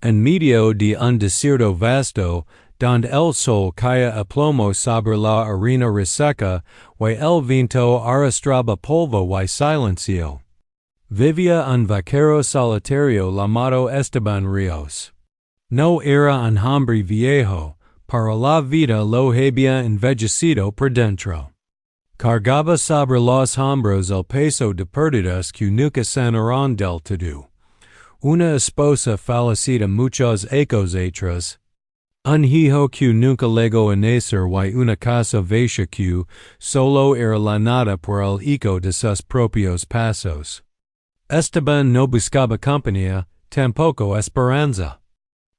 En medio de un desierto vasto, donde el sol caía a plomo sobre la arena reseca, y el viento arrastraba polvo y silencio. Vivía un vaquero solitario llamado Esteban Ríos. No era un hombre viejo, para la vida lo había envejecido por dentro. Cargaba sobre los hombros el peso de pérdidas que nunca sanarán del todo. Una esposa fallecida muchos años atrás. Un hijo que nunca llegó a nacer y una casa vacía que solo era la nada por el eco de sus propios pasos. Esteban no buscaba compañía, tampoco esperanza.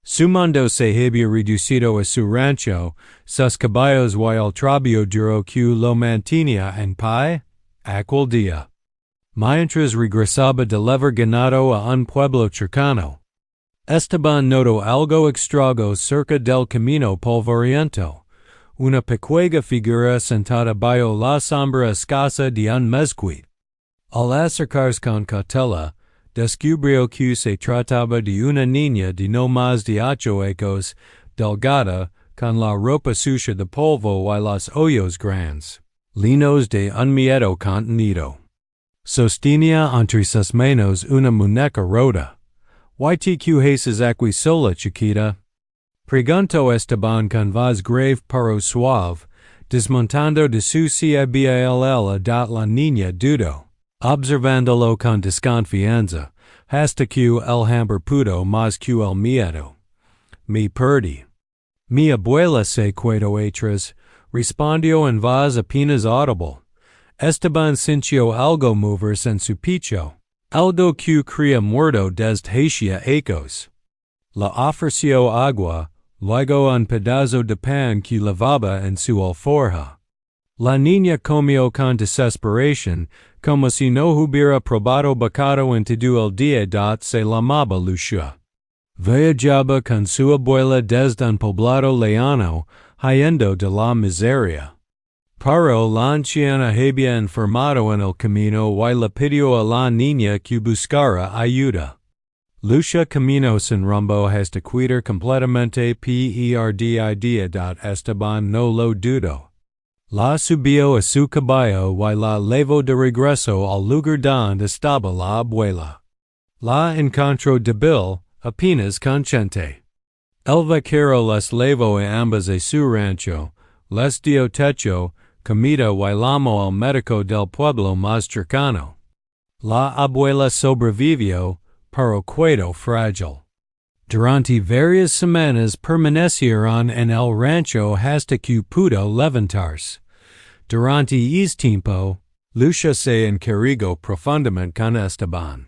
Su mundo se había reducido a su rancho, sus caballos y el trabajo duro que lo mantenía en pie, aquel día. Mientras regresaba del haber ganado a un pueblo cercano. Esteban notó algo extraño cerca del camino polvoriento, una pequeña figura sentada bajo la sombra escasa de un mezquite. Al acercarse con cautela, descubrió que se trataba de una niña de no más de 8 años, delgada, con la ropa sucia de polvo y los ojos grandes, linos de un miedo contenido. Sostenía entre sus manos una muñeca rota. ¿Ytq haces aquí sola, chiquita? Preguntó Esteban con voz grave pero suave, desmontando de su call a la niña dudó. Observándolo con desconfianza, hasta que el hambre pudo más que el miedo. Me perdí. Mi abuela se quedó atrás, respondió en voz apenas audible. Esteban sintió algo moverse en su pecho, algo que creía muerto desde hacía años. Le ofreció agua, luego un pedazo de pan que lavaba en su alforja. La niña comió con desesperación, como si no hubiera probado bocado en todo el día. Se llamaba Lucia. Viajaba con su abuela desde un poblado lejano, huyendo de la miseria. Pero la anciana había enfermado en el camino y le pidió a la niña que buscara ayuda. Lucia caminó sin rumbo hasta quitar completamente perdida. Esteban no lo dudó. La subió a su caballo y la llevó de regreso al lugar donde estaba la abuela. La encontró débil, apenas consciente. El vaquero les llevó a ambas a su rancho, les dio techo, comida y llamó al médico del pueblo más cercano. La abuela sobrevivió, pero quedó frágil. Durante varias semanas permanecieron en el rancho hasta que pudo levantarse. Durante ese tiempo, Lucia se encargó profundamente con Esteban.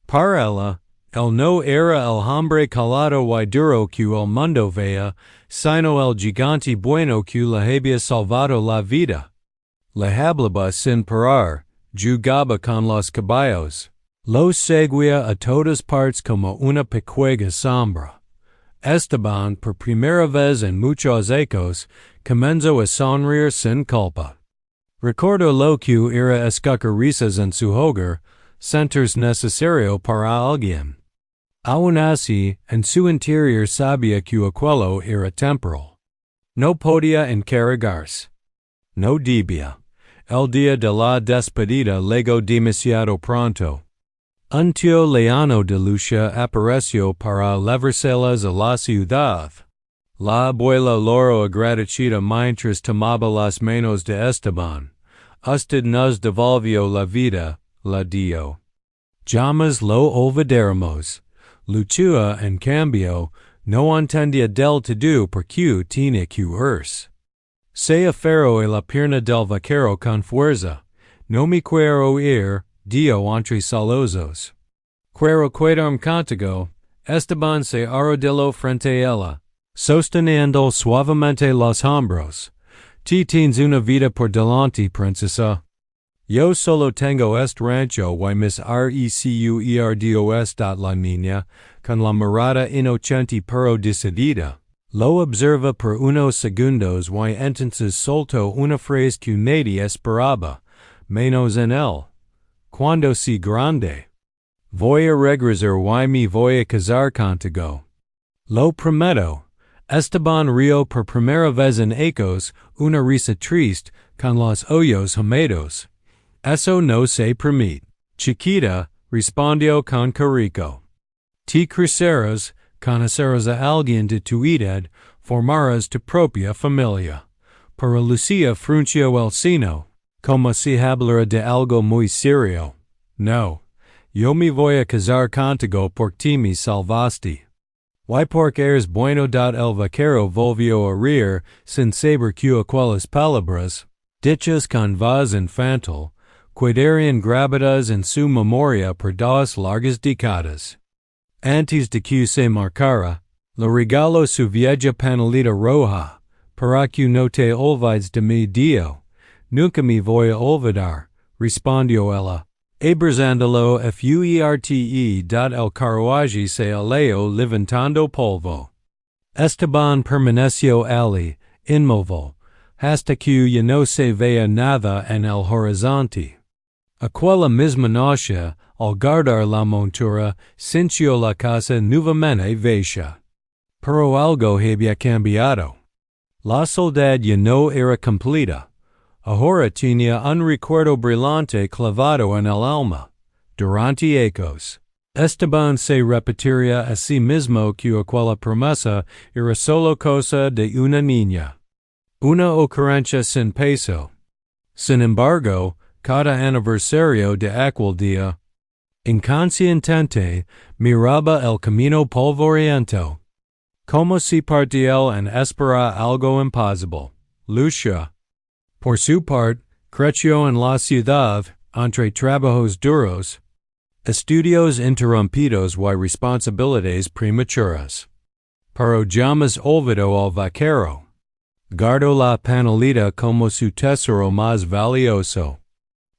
Para ella, él no era el hombre calado y duro que el mundo veía, sino el gigante bueno que le había salvado la vida. Le hablaba sin parar, jugaba con los caballos. Lo seguía a todas partes como una pequeña sombra. Esteban, por primera vez en muchos años, comenzó a sonreír sin culpa. Recordó lo que era escuchar risas en su hogar, sentirse necesario para alguien. Aún así, en su interior sabía que aquello era temporal. No podía encargarse. No debía. El día de la despedida llegó demasiado pronto. Un tío lejano de Lucia apareció para llevárselas a la ciudad. La abuela loro agradecida mientras tomaba las manos de Esteban. Usted nos devolvió la vida, la dio. Jamás lo olvidaremos. Lucia, en cambio, no entendía del todo por qué tenía que irse. Se aferró a la pierna del vaquero con fuerza. No me quiero ir, dio entre sollozos. Quiero quedarme contigo. Esteban se arrodilló frente a ella, sosteniendo suavemente los hombros. Tienes una vida por delante, princesa. Yo solo tengo este rancho y mis recuerdos. La niña, con la mirada inocente pero decidida, lo observa por unos segundos y entonces soltó una frase que nadie esperaba, menos en él. Cuando sea grande, voy a regresar y me voy a casar contigo. Lo prometo. Esteban río por primera vez en ecos, una risa triste, con los ojos húmedos. Eso no se permite. Chiquita, respondió con carico. Te cruceras, conoceras a alguien de tu edad, formarás tu propia familia. Pero Lucía frunció el seno, como si hablara de algo muy serio. No, yo me voy a casar contigo porque me salvaste. Y porque eres bueno. El vaquero volvió a reír, sin saber que aquellas palabras, dichas con voz infantil, quedarían grabadas en su memoria por 2 largas décadas. Antes de que se marcara, le regaló su vieja panelita roja, para que no te olvides de mi Dio. Nunca me voy a olvidar, respondió ella, abrazándolo fuerte. El carruaje se alejó levantando polvo. Esteban permaneció allí, inmóvil, hasta que ya no se veía nada en el horizonte. Aquella misma noche, al guardar la montura, sintió la casa nuevamente vacía. Pero algo había cambiado. La soledad ya no era completa. Ahora tenía un recuerdo brillante clavado en el alma. Durante ecos, Esteban se repetiría a sí mismo que aquella promesa era solo cosa de una niña. Una ocurrencia sin peso. Sin embargo, cada aniversario de aquel día, inconscientemente, miraba el camino polvoriento, como si partiera en esperar algo imposible. Lucia, por su parte, creció en la ciudad, entre trabajos duros, estudios interrumpidos y responsabilidades prematuras. Pero jamás olvidó al vaquero. Guardó la panelita como su tesoro más valioso.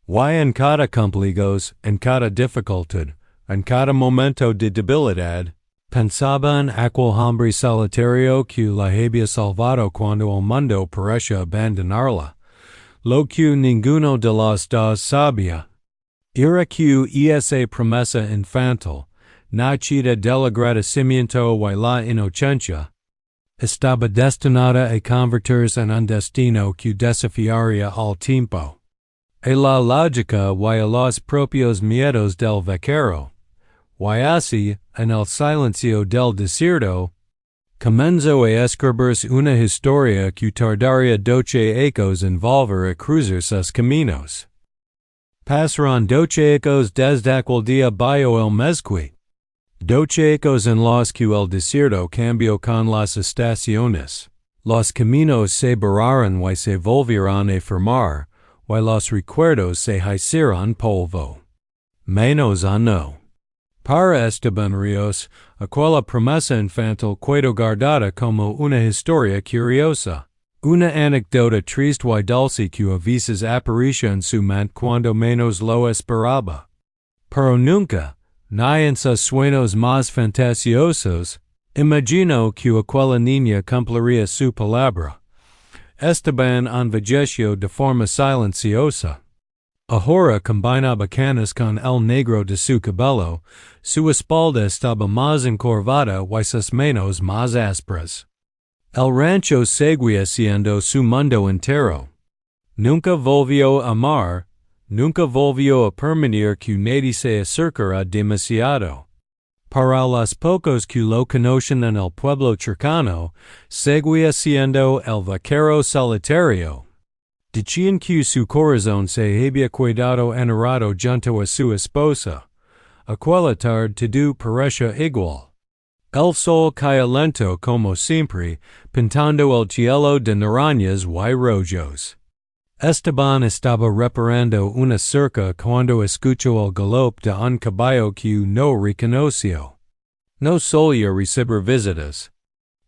Y en cada cumpleaños, en cada dificultad, en cada momento de debilidad, pensaba en aquel hombre solitario que la había salvado cuando el mundo parecía abandonarla. Lo que ninguno de los dos sabía era que esa promesa infantil, nacida del agradecimiento y la inocencia, estaba destinada a convertirse en un destino que desafiaría al tiempo. A la lógica y a los propios miedos del vaquero, y así, en el silencio del desierto, comenzó a escribirse una historia que tardaría 12 ecos en volver a cruzar sus caminos. Pasaron 12 ecos desde aquel día bajo el mezquite. 12 ecos en los que el desierto cambió con las estaciones. Los caminos se borraron y se volvieron a formar, y los recuerdos se hicieron polvo. Menos a no. Para Esteban Ríos, aquella promesa infantil quedó guardada como una historia curiosa, una anécdota triste y dulce que a veces aparecía en su mente cuando menos lo esperaba. Pero nunca, ni en sus sueños más fantasiosos, imaginó que aquella niña cumpliría su palabra. Esteban envejeció de forma silenciosa. Ahora combinaba canas con el negro de su cabello, su espalda estaba más encorvada y sus manos más ásperas. El rancho seguía siendo su mundo entero. Nunca volvió a amar, nunca volvió a permitir que nadie se acercara demasiado. Para los pocos que lo conocen en el pueblo cercano, seguía siendo el vaquero solitario. Decían que su corazón se había quedado enamorado junto a su esposa. Aquella tarde todo parecía igual. El sol caía lento como siempre, pintando el cielo de naranjas y rojos. Esteban estaba reparando una cerca cuando escuchó el galope de un caballo que no reconoció. No solía recibir visitas.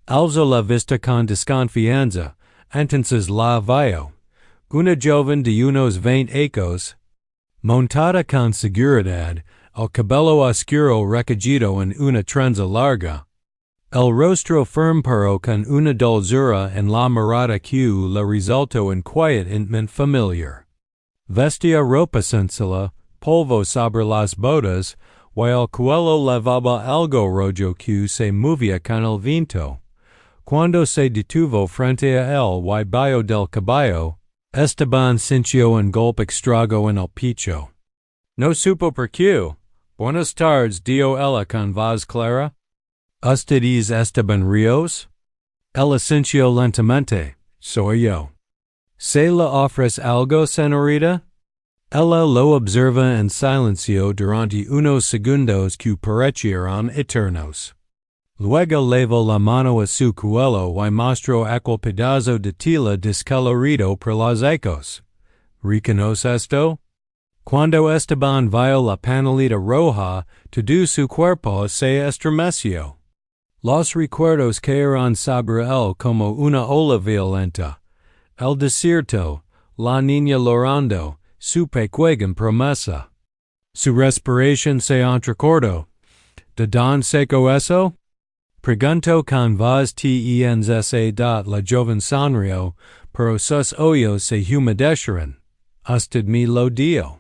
Alzó la vista con desconfianza, entonces la vio. Una joven de unos 20 ecos, montada con seguridad, el cabello oscuro recogido en una trenza larga, el rostro firme pero con una dulzura en la mirada que le resultó inquietamente familiar. Vestía ropa sencilla, polvo sobre las botas, while quello levaba algo rojo que se movía con el viento. Cuando se detuvo frente a él y bajo del caballo, Esteban sintió un golpe extraño en el pecho. No supo por qué. Buenas tardes, dio ella con voz clara. ¿Usted es Esteban Ríos? Ella sintió lentamente. Soy yo. ¿Se le ofrece algo, señorita? Ella lo observa en silencio durante unos segundos que parecieron eternos. Luego levó la mano a su cuello y mostró aquel pedazo de tela descolorido por los ecos. ¿Reconoce esto? Cuando Esteban vio la panelita roja, todo su cuerpo se estremeció. Los recuerdos cayeron sobre él como una ola violenta. El desierto, la niña llorando, su pequeña promesa. Su respiración se entrecortó. ¿De dónde sacó eso? Preguntó con voz tensa la joven sonrió, pero sus ojos se humedecieron. Usted me lo dio.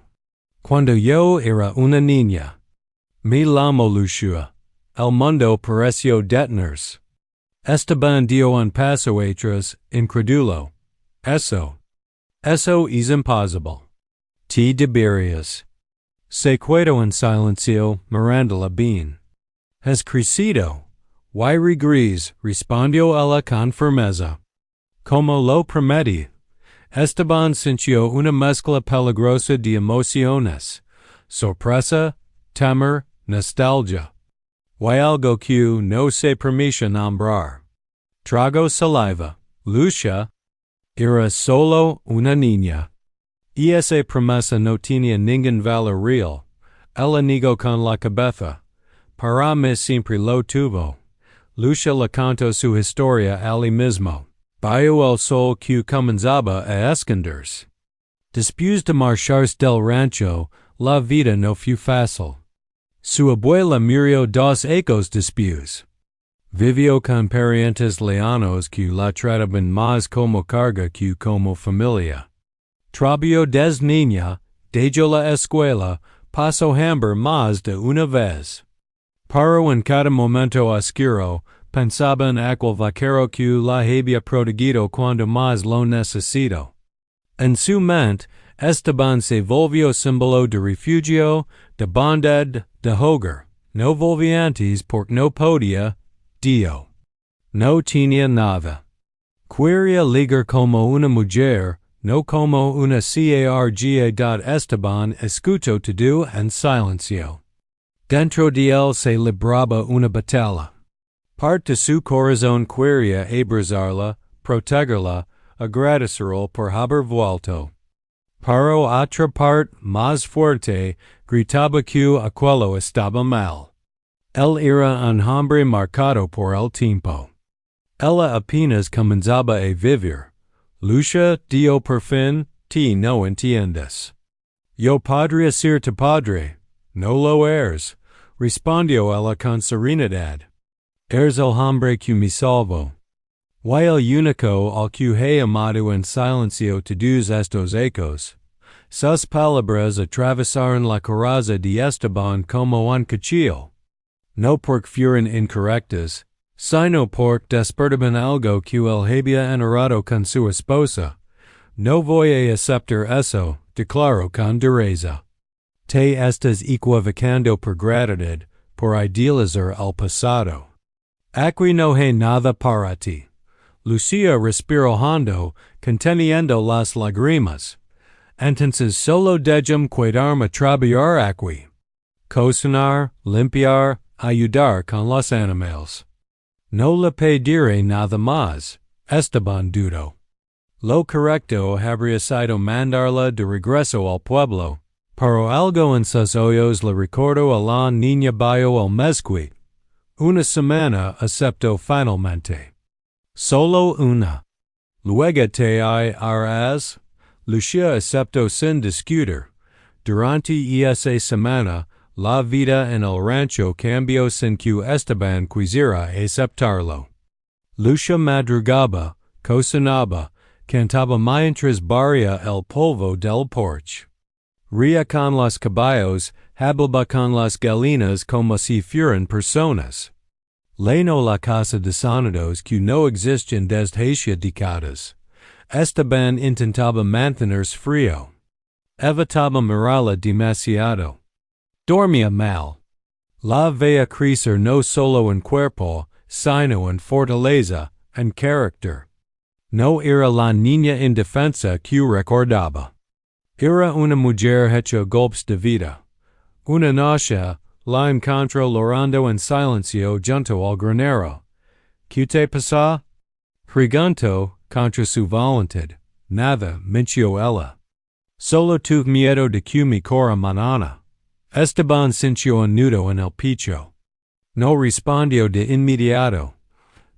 Cuando yo era una niña. Me llamo Lucia. El mundo pareció detenerse. Esteban dio un paso atrás, incrédulo. Eso es imposible. Te deberías. Se quedó en silencio, mirándola bien. Has crecido. Y regres, respondió ella con firmeza. Como lo prometí. Esteban sintió una mezcla peligrosa de emociones. Sorpresa, temor, nostalgia. Y algo que no se permitía nombrar. Trago saliva. Lucia. Era solo una niña. Y esa promesa no tenía ningún valor real. Ella negó con la cabeza. Para mí siempre lo tuvo. Lucia le contó su historia allí mismo. Bajo el sol que comenzaba a esconderse. Después de marcharse del rancho, la vida no fue fácil. Su abuela murió dos años después. Vivió con parientes lejanos que la trataban más como carga que como familia. Trabajó desde niña, dejó la escuela, pasó hambre más de una vez. Pero en cada momento oscuro, pensaba en aquel vaquero que la había protegido cuando más lo necesitó. En su mente, Esteban se volvió símbolo de refugio, de bondad, de hogar. No volvía antes porque no podía, Dio. No tenía nada. Quería ligar como una mujer, no como una carga. Esteban escuchó todo en silencio. Dentro de él se libraba una batalla. Parte de su corazón quería abrazarla, protegerla, agradecerla por haber vuelto. Pero otra parte, más fuerte, gritaba que aquello estaba mal. Él era un hombre marcado por el tiempo. Ella apenas comenzaba a vivir. Lucia, dio por fin, ti no entiendes. Yo podría ser tu padre. No lo eres, respondió ella con serenidad. Eres el hombre que me salvó. Y el único al que he amado en silencio todos estos ecos. Sus palabras atravesaron la coraza de Esteban como un cuchillo. No porque fueran incorrectas, sino porque despertaban algo que él había enterrado con su esposa. No voy a aceptar eso, declaró con dureza. Te estás equivocando por gratitud, por idealizar el pasado. Aquí no hay nada para ti. Lucia respiró hondo, conteniendo las lágrimas. Entonces solo dejame quedarme a trabajar aquí. Cocinar, limpiar, ayudar con los animales. No le pediré nada más, Esteban dudó. Lo correcto habría sido mandarla de regreso al pueblo, pero algo en sus ojos le recordó a la niña bajo el mezquite. Una semana aceptó finalmente. Solo una. Luego te irás. Lucia aceptó sin discutir. Durante esa semana, la vida en el rancho cambió sin que Esteban quisiera aceptarlo. Lucia madrugaba, cocinaba, cantaba mientras barría el polvo del porche. Ría con los caballos, hablaba con las galinas como si fueran personas. Leno la casa de sonidos que no existen desde hace décadas. Esteban intentaba mantenerse frío. Evitaba mirarla demasiado. Dormía mal. La veía crecer no solo en cuerpo, sino en fortaleza, en carácter. No era la niña indefensa que recordaba. Era una mujer hecha golpes de vida. Una noche, la encontró llorando en silencio junto al granero. ¿Qué te pasa? Preguntó, contra su voluntad. Nada, mintió ella. Solo tuve miedo de que mi cora mañana. Esteban sintió un nudo en el pecho. No respondió de inmediato.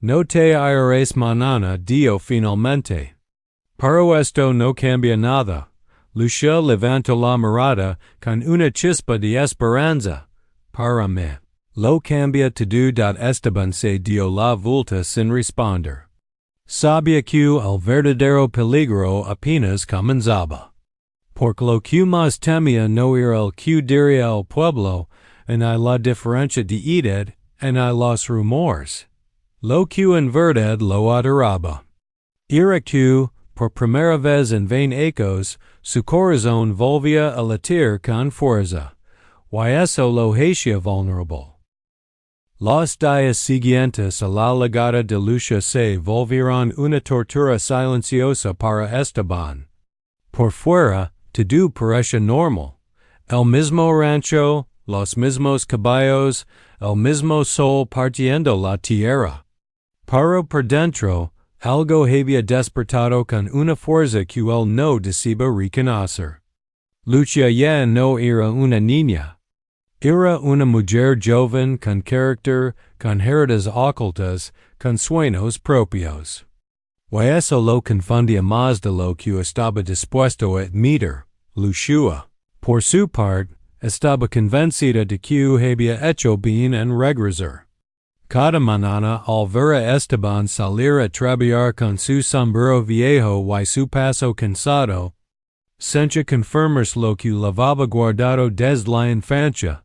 No te irás mañana, dijo finalmente. Pero esto no cambia nada. Lucia levantó la mirada con una chispa de esperanza. Para mí. Lo cambia todo. Esteban se dio la vuelta sin responder. Sabía que el verdadero peligro apenas comenzaba. Porque lo que más temía no era el que diría el pueblo, en la diferencia de edad, en los rumores. Lo que en verdad lo adoraba. Era que, por primera vez en 20 años, su corazón volvía a latir con fuerza. Y eso lo hacía vulnerable. Los días siguientes a la llegada de Lucia se volvieron una tortura silenciosa para Esteban. Por fuera, todo parecía normal. El mismo rancho, los mismos caballos, el mismo sol partiendo la tierra. Pero por dentro, algo había despertado con una fuerza que él no deseaba reconocer. Lucia ya no era una niña. Era una mujer joven con carácter, con heridas ocultas, con sueños propios. Y eso lo confundía más de lo que estaba dispuesto a admitir. Lucia, por su parte, estaba convencida de que había hecho bien en regresar. Cada mañana al ver a Esteban salir a trabajar con su sombrero viejo y su paso cansado, sentía confirmarse lo que le había guardado desde la infancia,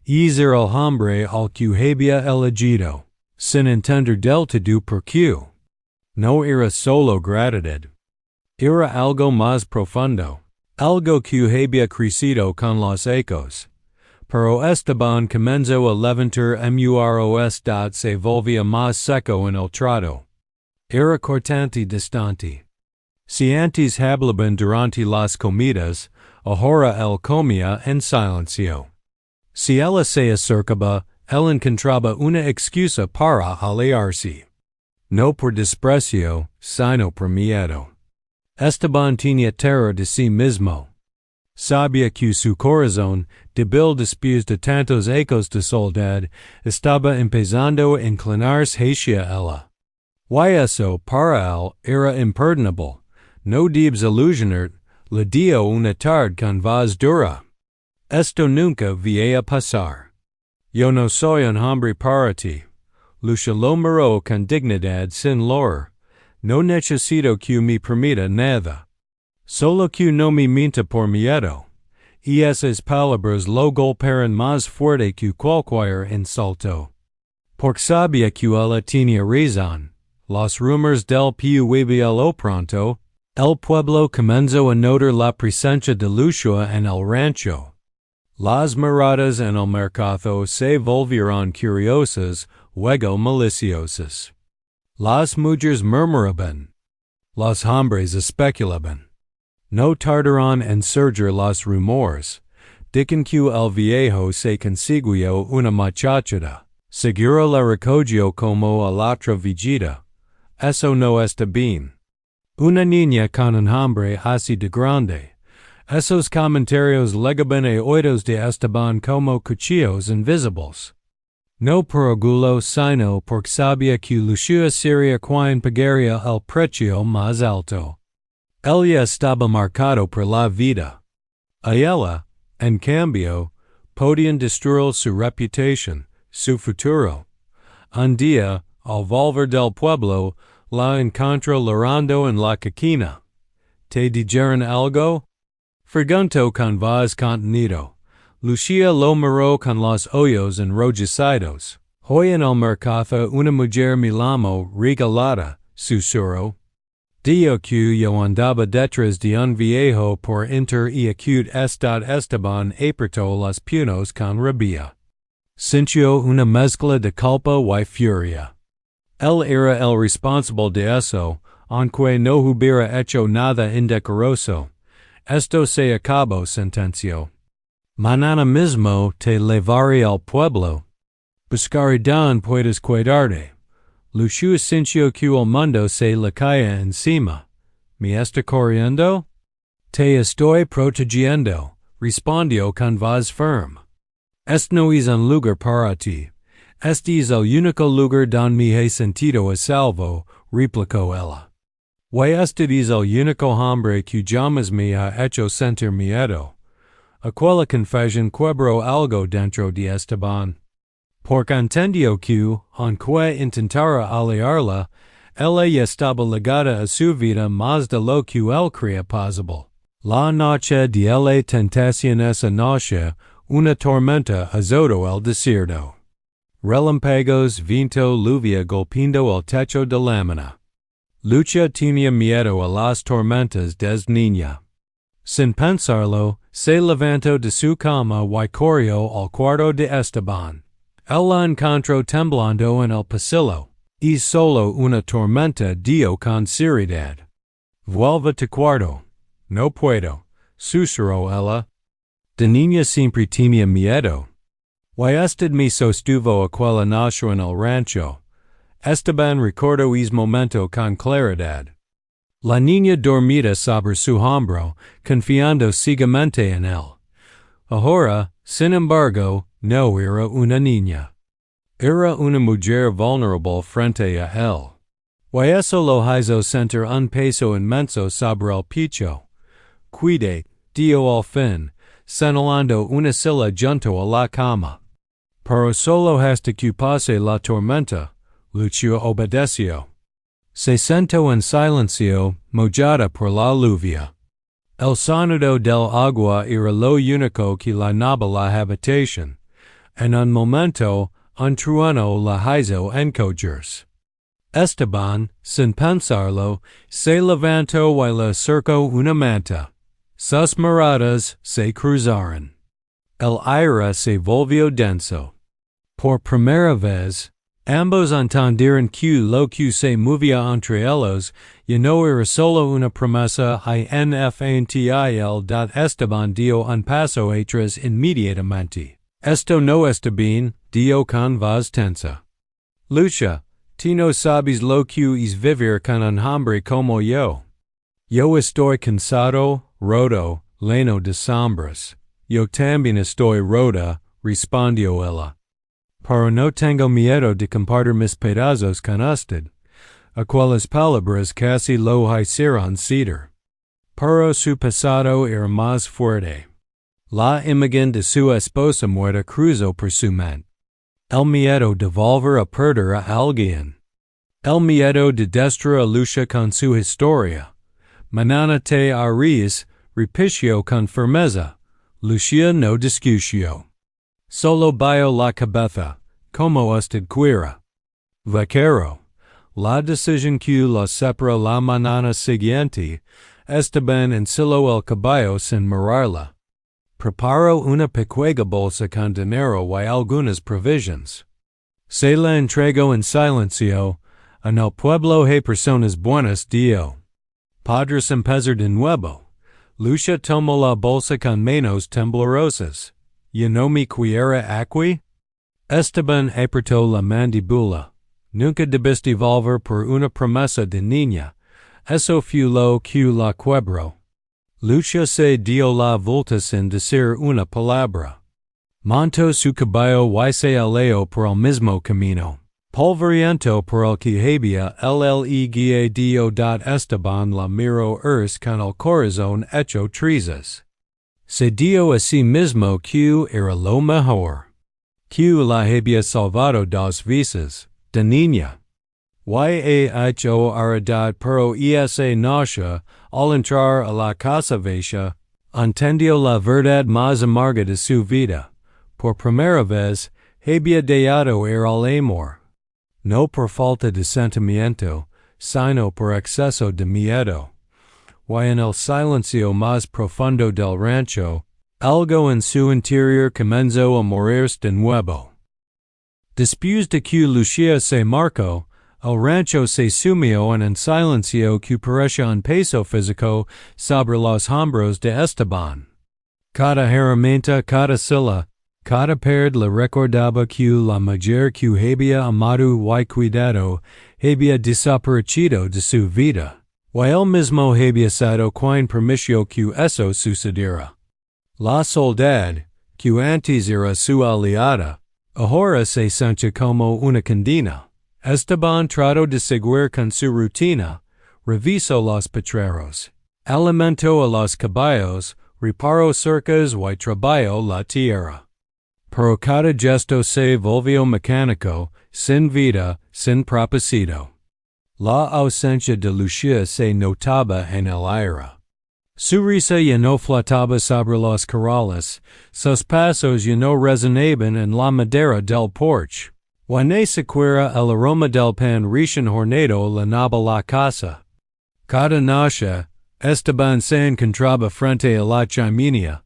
y ser el hombre al que había elegido, sin entender del todo por qué. No era solo gratitud. Era algo más profundo, algo que había crecido con los ecos. Pero Esteban comenzó a levantar muros. Se volvía más seco en el trato. Era cortante y distante. Si antes hablaban durante las comidas, ahora él comía en silencio. Si ella se acercaba, él encontraba una excusa para alejarse. No por desprecio, sino por miedo. Esteban tenía terror de sí mismo. Sabía que su corazón, débil después de tantos ecos de soledad, estaba empezando a inclinarse hacia ella. Y eso, para él, era imperdonable. No debes ilusionar, le dio una tarde con voz dura. Esto nunca vaya a pasar. Yo no soy un hombre para ti. Lucia lo miró con dignidad sin lor. No necesito que me permita nada. Solo que no me mienta por miedo. Y esas palabras lo golpearon más fuerte que cualquier insulto. Porque sabía que ella tenía razón. Los rumores del pueblo pronto, el pueblo comenzó a notar la presencia de Lucia en el rancho. Las miradas en el mercado se volvieron curiosas, luego maliciosas. Las mujeres murmuraban. Los hombres especulaban. No tardaron en surgir los rumores. Dicen que el viejo se consiguió una muchachada. Seguro la recogió como a la otra villita. Eso no está bien. Una niña con un hombre así de grande. Esos comentarios llegaban a oídos de Esteban como cuchillos invisibles. No por orgullo, sino porque sabía que Lucia sería quien pagaría el precio más alto. Ella estaba marcado por la vida. A ella, en cambio, podían destruir su reputación, su futuro. Un día, al volver del pueblo, la encontró llorando en la esquina. ¿Te dijeron algo? Preguntó con voz contenido. Lucia lo miró con los ojos enrojecidos. Hoy en el mercado una mujer me llamó regalada, susurró. Dijo que yo andaba detrás de un viejo por enter y acute Esteban apretó los puños con rabia. Sintió una mezcla de culpa y furia. Él era el responsable de eso, aunque no hubiera hecho nada indecoroso. Esto se acabó, sentenció. Mañana mismo te llevaré al pueblo. Buscaridad puedes cuidarte. Lucia sintió que el mundo se le caía encima. ¿Me está corriendo? Te estoy protegiendo, respondió con voz firme. Este no es un lugar para ti. Este es el único lugar donde me he sentido a salvo, replicó ella. Y este es el único hombre que jamás me ha hecho sentir miedo. Aquella confesión quebró algo dentro de Esteban. Porque entendió que, aunque intentara alejarla, ella ya estaba ligada a su vida más de lo que él creía posible. La noche de la tentación esa noche, una tormenta azotó el desierto. Relámpagos, viento, lluvia golpeando el techo de lámina. Lucia tenía miedo a las tormentas desde niña. Sin pensarlo, se levantó de su cama y corrió al cuarto de Esteban. Él la encontró temblando en el pasillo. Es solo una tormenta, dijo con seriedad. Vuelve a tu cuarto. No puedo, susurró ella. De niña siempre tenía miedo. Y este me sostuvo aquella noche en el rancho. Esteban recordó ese momento con claridad. La niña dormida sobre su hombro, confiando ciegamente en él. Ahora, sin embargo, no era una niña. Era una mujer vulnerable frente a él. Y eso lo hizo sentir un peso inmenso sobre el pecho. Cuide, dijo al fin, señalando una silla junto a la cama. Pero solo hasta que pase la tormenta, Lucia obedeció. Se sentó en silencio, mojada por la lluvia. El sonido del agua era lo único que llenaba la habitación. En un momento, un trueno la hizo encogerse. Esteban, sin pensarlo, se levantó y le acercó una manta. Sus miradas se cruzaron. El aire se volvió denso. Por primera vez, ambos entendieron que lo que se movía entre ellos ya no era solo una promesa infantil. Esteban dio un paso atrás inmediatamente. Esto no está bien, dijo con voz tensa. Lucia, tú no sabes lo que es vivir con un hombre como yo. Yo estoy cansado, roto, lleno de sombras. Yo también estoy rota, respondió ella. Pero no tengo miedo de compartir mis pedazos con usted. Aquellas palabras casi lo hicieron ceder. Pero su pasado era más fuerte. La imagen de su esposa muerta cruzó por su mente. El miedo de volver a perder a alguien. El miedo de destruir a Lucia con su historia. Mañana te haréis, repitió con firmeza. Lucia no discutió. Solo bajó la cabeza, como usted quiera. Vaquero. La decisión que los separó la mañana siguiente, Esteban ensiló el caballo sin mirarla. Preparó una pequeña bolsa con dinero y algunas provisions. Se la entregó en silencio. En el pueblo hay personas buenas, dijo. Podrás empezar de nuevo. Lucia tomó la bolsa con manos temblorosas. ¿Ya no me quiere aquí? Esteban apretó la mandíbula. Nunca debiste volver por una promesa de niña. Eso fue lo que la quebró. Lucia se dio la vuelta sin decir una palabra. Montó su caballo y se alejó por el mismo camino. Polvoriento por el que había guiado. Esteban la miró con el corazón hecho trizas. Se dio a sí mismo que era lo mejor. Que la había salvado dos veces, de niña. Y hecho heredad pero esa noche, al entrar a la casa vieja, Entendió la verdad más amarga de su vida. Por primera vez, había dejado ir al amor. No por falta de sentimiento, sino por exceso de miedo. Y en el silencio más profundo del rancho, algo en su interior comenzó a morirse de nuevo. Después de que Lucia se marcó, el rancho se sumió en un silencio que parecía un peso físico sobre los hombros de Esteban. Cada herramienta, cada silla, cada perd le recordaba que la mujer que había amado y cuidado había desaparecido de su vida. Y él mismo había sido quien permitió que eso sucediera. La soledad, que antes era su aliada, ahora se sentía como una condena. Esteban trató de seguir con su rutina, revisó los potreros, alimentó a los caballos, reparó cercas y trabajó la tierra. Pero cada gesto se volvió mecánico, sin vida, sin propósito. La ausencia de Lucia se notaba en el aire. Su risa ya no flotaba sobre los corrales, sus pasos ya no resonaban en la madera del porche. Y ni siquiera el aroma del pan recién horneado llenaba la casa. Cada noche, Esteban se encontraba frente a la chimenea,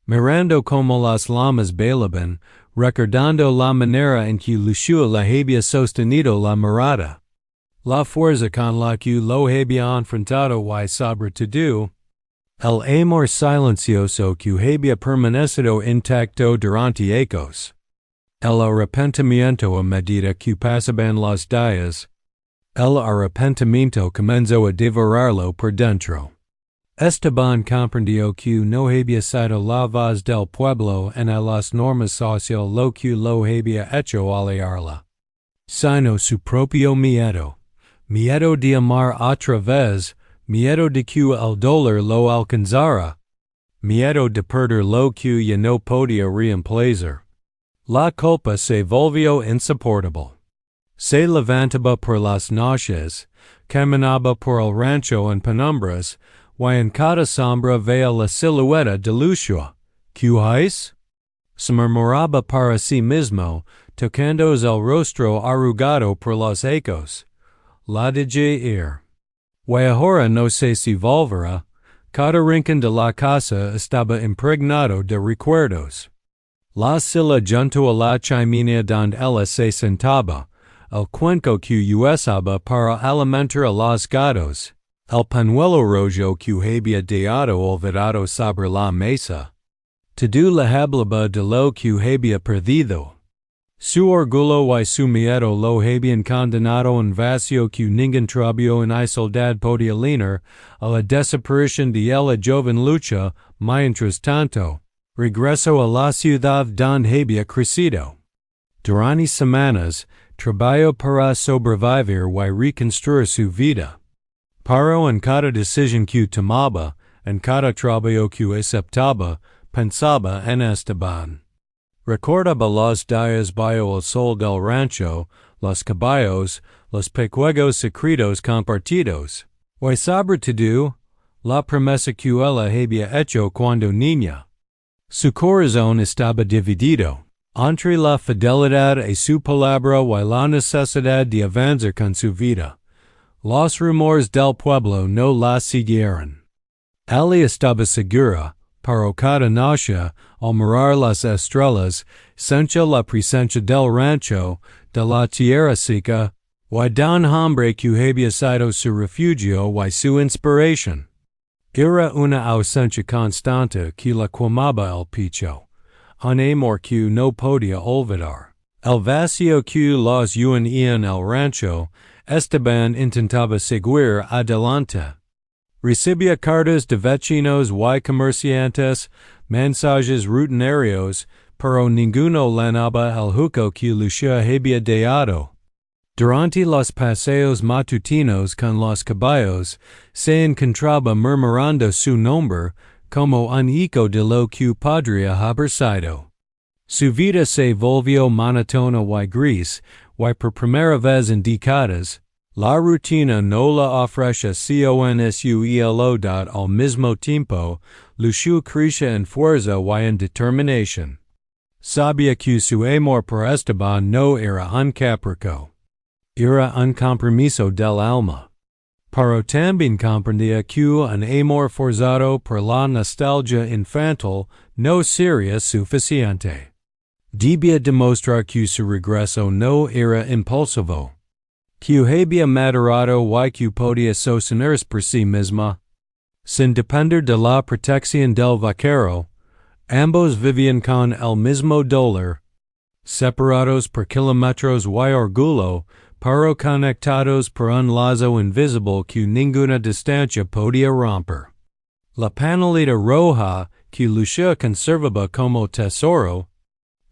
mirando como las llamas bailaban, recordando la manera en que Lucia le había sostenido la mirada. La fuerza con la que lo había enfrentado y sobre todo, el amor silencioso que había permanecido intacto durante años. El arrepentimiento a medida que pasaban los días. El arrepentimiento comenzó a devorarlo por dentro. Esteban comprendió que no había sido la voz del pueblo en las normas sociales lo que lo había hecho alejarla, sino su propio miedo. Miedo de amar otra vez, miedo de que el dolor lo alcanzara, miedo de perder lo que ya no podía reemplazar. La culpa se volvió insoportable. Se levantaba por las noches, caminaba por el rancho en penumbras, y en cada sombra veía la silueta de Lucia. ¿Qué es? Se murmuraba para sí mismo, tocándose el rostro arrugado por los ecos. La dejé ir. Y ahora no sé si volverá. Cada rincón de la casa estaba impregnado de recuerdos. La silla junto a la chimenea donde ella se sentaba, el cuenco que usaba para alimentar a los gatos, el pañuelo rojo que había dejado olvidado sobre la mesa. Todo le hablaba de lo que había perdido. Su orgullo y su miedo lo habían condenado en vacío que ningún trabajo en soledad podía llenar a la desaparición de la joven Lucia, mientras tanto. Regresó a la ciudad donde había crecido. Durante semanas, trabajó para sobrevivir y reconstruir su vida. Pero en cada decisión que tomaba, en cada trabajo que aceptaba, pensaba en Esteban. Recordaba los días bajo el sol del rancho, los caballos, los pequeños secretos compartidos, y sobre todo, la promesa que ella había hecho cuando niña. Su corazón estaba dividido entre la fidelidad a su palabra y la necesidad de avanzar con su vida. Los rumores del pueblo no la siguieron. Ella estaba segura, pero cada noche, al mirar las estrellas, sentía la presencia del rancho, de la tierra seca, y de un hombre que había sido su refugio y su inspiración. Era una ausencia constante que la quemaba el pecho, un amor que no podía olvidar. El vacío que los unía en el rancho, Esteban intentaba seguir adelante. Recibía cartas de vecinos y comerciantes, mensajes rutinarios, pero ninguno llenaba el hueco que Lucia había dejado. Durante los paseos matutinos con los caballos, se encontraba murmurando su nombre como un eco de lo que podría haber sido. Su vida se volvió monótona y gris, y por primera vez en décadas, la rutina no la ofrece consuelo. Al mismo tiempo, lució crecia en fuerza y en determinación. Sabía que su amor por Esteban no era un capricho. Era un compromiso del alma. Pero también comprendía que un amor forzado por la nostalgia infantil no sería suficiente. Debía demostrar que su regreso no era impulsivo. Que había madurado y que podía sostenerse por sí misma. Sin depender de la protección del vaquero, ambos vivían con el mismo dolor, separados por kilómetros y orgullo, pero conectados por un lazo invisible que ninguna distancia podía romper. La panelita roja que Lucia conservaba como tesoro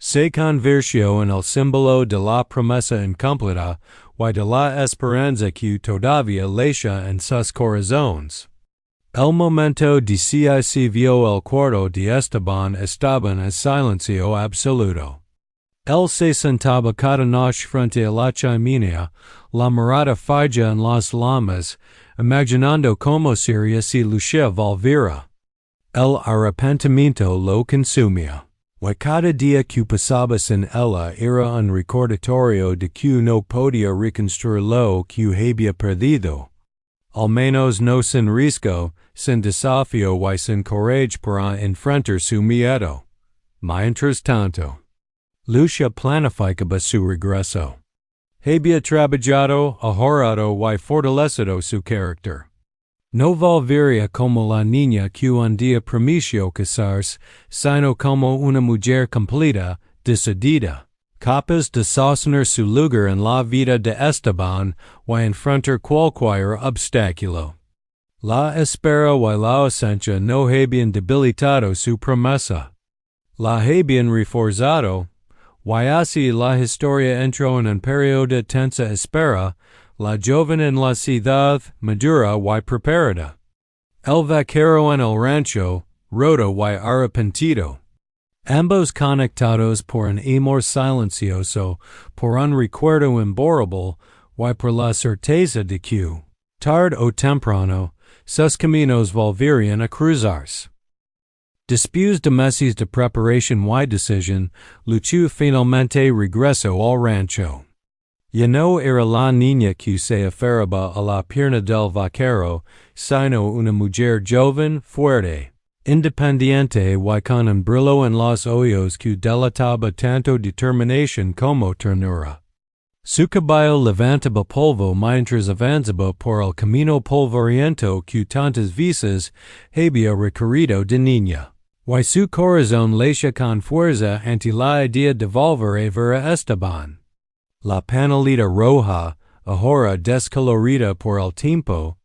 se convirtió en el símbolo de la promesa incumplida y de la esperanza que todavía leía en sus corazones. El momento decisivo el cuarto de Esteban estaba en silencio absoluto. Él se sentaba cada noche frente a la chimenea, la mirada fija en las llamas, imaginando cómo sería si Lucia volviera. El arrepentimiento lo consumía. Y cada día que pasaba sin ella era un recordatorio de que no podía reconstruir lo que había perdido. Al menos no sin riesgo, sin desafío y sin coraje para enfrentar su miedo. Mientras tanto, Lucia planificaba su regreso. Había trabajado, ahorrado y fortalecido su carácter. No volvería como la niña que un día prometió casarse, sino como una mujer completa, decidida, capaz de sostener su lugar en la vida de Esteban y enfrentar cualquier obstáculo. La espera y la ausencia no habían debilitado su promesa. La habían reforzado, y así la historia entró en un periodo de tensa espera, la joven en la ciudad, madura y preparada. El vaquero en el rancho, roto y arrepentido. Ambos conectados por un amor silencioso, por un recuerdo imborrable, y por la certeza de que, tarde o temprano, sus caminos volverían a cruzarse. Después de meses de preparación y decisión, Lucio finalmente regresó al rancho. Ya no era la niña que se aferraba a la pierna del vaquero, sino una mujer joven, fuerte, independiente y con un brillo en los ojos que delataba tanto determinación como ternura. Su caballo levantaba polvo mientras avanzaba por el camino polvoriento que tantas veces había recorrido de niña. Y su corazón latía con fuerza ante la idea de volver a ver a Esteban. La panelita roja, ahora descolorida por el tiempo,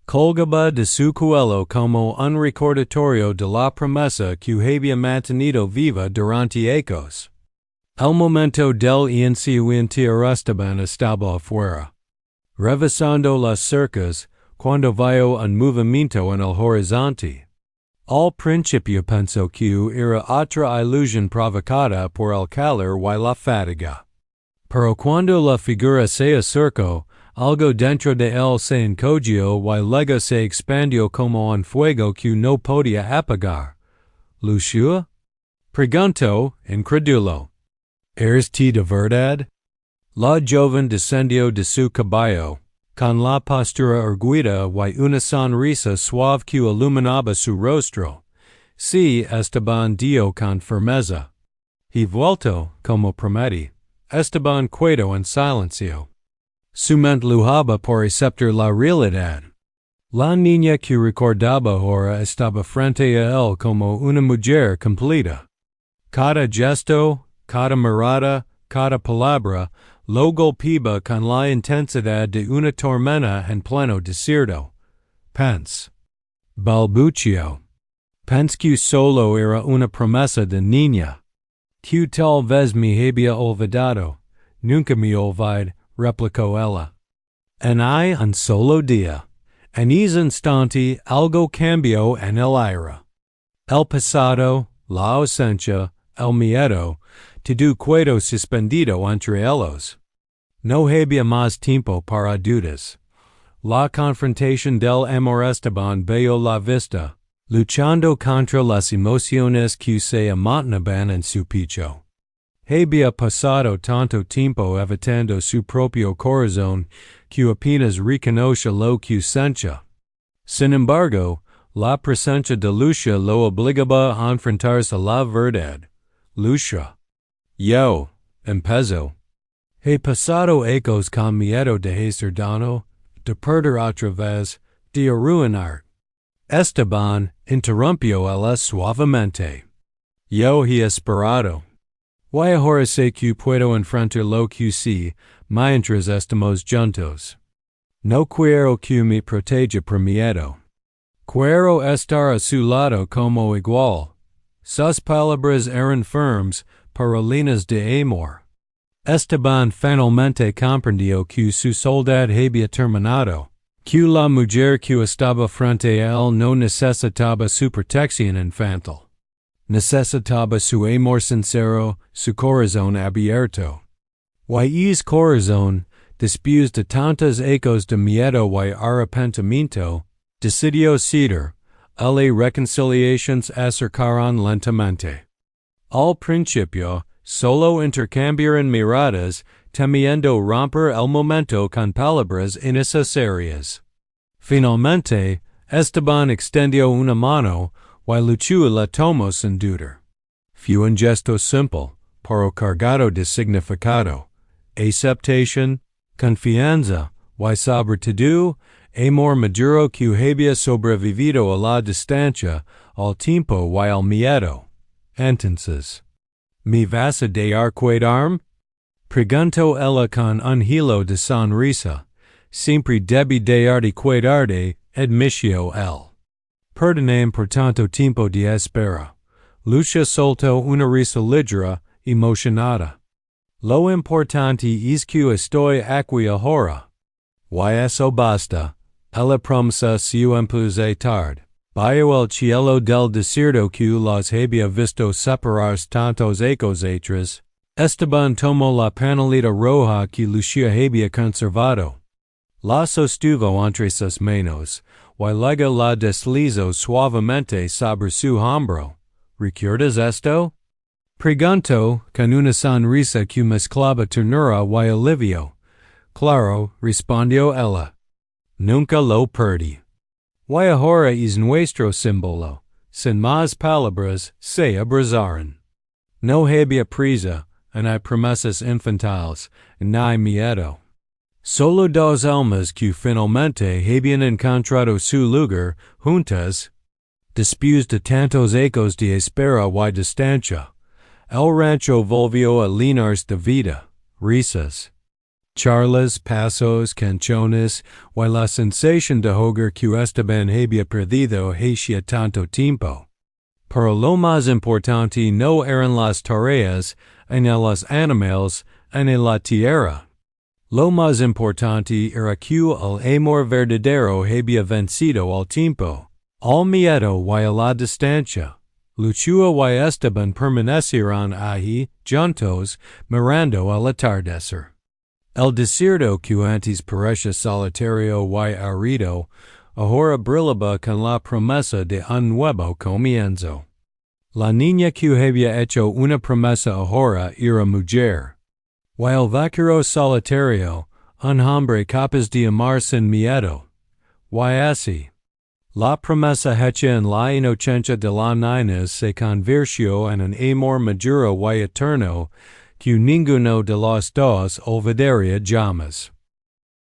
colgaba de su cuello como un recordatorio de la promesa que había mantenido viva durante ecos. El momento del inicio en que Esteban estaba afuera. Revisando las cercas, cuando vio un movimiento en el horizonte. Al principio pensó que era otra ilusión provocada por el calor y la fatiga. Pero cuando la figura se acercó, algo dentro de él se encogió y luego se expandió como un fuego que no podía apagar. ¿Lucia? Preguntó, incrédulo. ¿Eres tú de verdad? La joven descendió de su caballo, con la postura erguida y una sonrisa suave que iluminaba su rostro. Sí, Esteban dijo con firmeza. He vuelto, como prometí. Esteban quedó en silencio. Su mente lujaba por aceptar la realidad. La niña que recordaba ahora estaba frente a él como una mujer completa. Cada gesto, cada mirada, cada palabra, lo golpeaba con la intensidad de una tormenta en pleno desierto. Balbuceó. Pensé que solo era una promesa de niña. Que tal vez me había olvidado. Nunca me olvidé, replicó ella. En un solo día. En ese instante algo cambió en el aire. El pasado, la ausencia, el miedo, todo quedó suspendido entre ellos. No había más tiempo para dudas. La confrontación del amor Esteban veo la vista. luchando contra las emociones que se amontonan en su pecho. Había pasado tanto tiempo evitando su propio corazón que apenas reconoce lo que sentia. Sin embargo, la presencia de Lucia lo obligaba a enfrentarse a la verdad. Lucia. Yo, empezó. He pasado ecos con miedo de ser daño, de perder otra vez, de arruinar. Esteban interrumpió él suavemente. Yo he esperado. Y ahora sé que puedo enfrentar lo que sí, mientras estamos juntos. No quiero que me proteja por miedo. Quiero estar a su lado como igual. Sus palabras eran firmes, pero llenas de amor. Esteban finalmente comprendió que su soledad había terminado, que la mujer que estaba frente a él no necesitaba su protección infantil. Necesitaba su amor sincero, su corazón abierto. Y ese corazón, después de tantos ecos de miedo y arrepentimiento, decidió ceder. Las reconciliaciones acercaron lentamente. Al principio, solo intercambiaron miradas, temiendo romper el momento con palabras innecesarias. Finalmente, Esteban extendió una mano, y Lucia la tomó sin dudar. Fue un gesto simple, pero cargado de significado. Aceptación, confianza, y sobre todo, amor maduro que había sobrevivido a la distancia, al tiempo y al miedo. Entonces, ¿me vas a dar cuidarme? Preguntó ella con un hilo de sonrisa. Siempre debí darte cuidarte, admitió él. Perdóname por tanto tiempo de espera. Lucia soltó una risa ligera, emocionada. Lo importante es que estoy aquí ahora. Y eso basta. Ella promesa su empuje tarde. Bajo el cielo del desierto que los había visto separarse tantos ecos atrás, Esteban tomó la panelita roja que Lucia había conservado. La sostuvo entre sus manos, y luego la deslizó suavemente sobre su hombro. ¿Recuerdas esto? Preguntó, con una sonrisa que mezclaba ternura y alivio. Claro, respondió ella. Nunca lo perdí. Y ahora es nuestro símbolo. Sin más palabras, se abrazaron. No había prisa, ni promesas infantiles, ni miedo. Solo dos almas que finalmente habían encontrado su lugar juntas. Después de tantos ecos de espera y distancia, el rancho volvió a llenarse de vida, risas, charlas, pasos, canciones, y la sensación de hogar que Esteban había perdido hacía tanto tiempo. Pero lo más importante no eran las tareas, ni los animales, ni la tierra. Lo más importante era que el amor verdadero había vencido al tiempo, al miedo y a la distancia. Lucia y Esteban permanecieron allí, juntos, mirando al atardecer. El desierto que antes parecía solitario y árido, ahora brillaba con la promesa de un nuevo comienzo. La niña que había hecho una promesa ahora era mujer. Y el vaquero solitario, un hombre capaz de amar sin miedo. Y así, la promesa hecha en la inocencia de la niña se convirtió en un amor maduro y eterno que ninguno de los dos olvidaría jamás.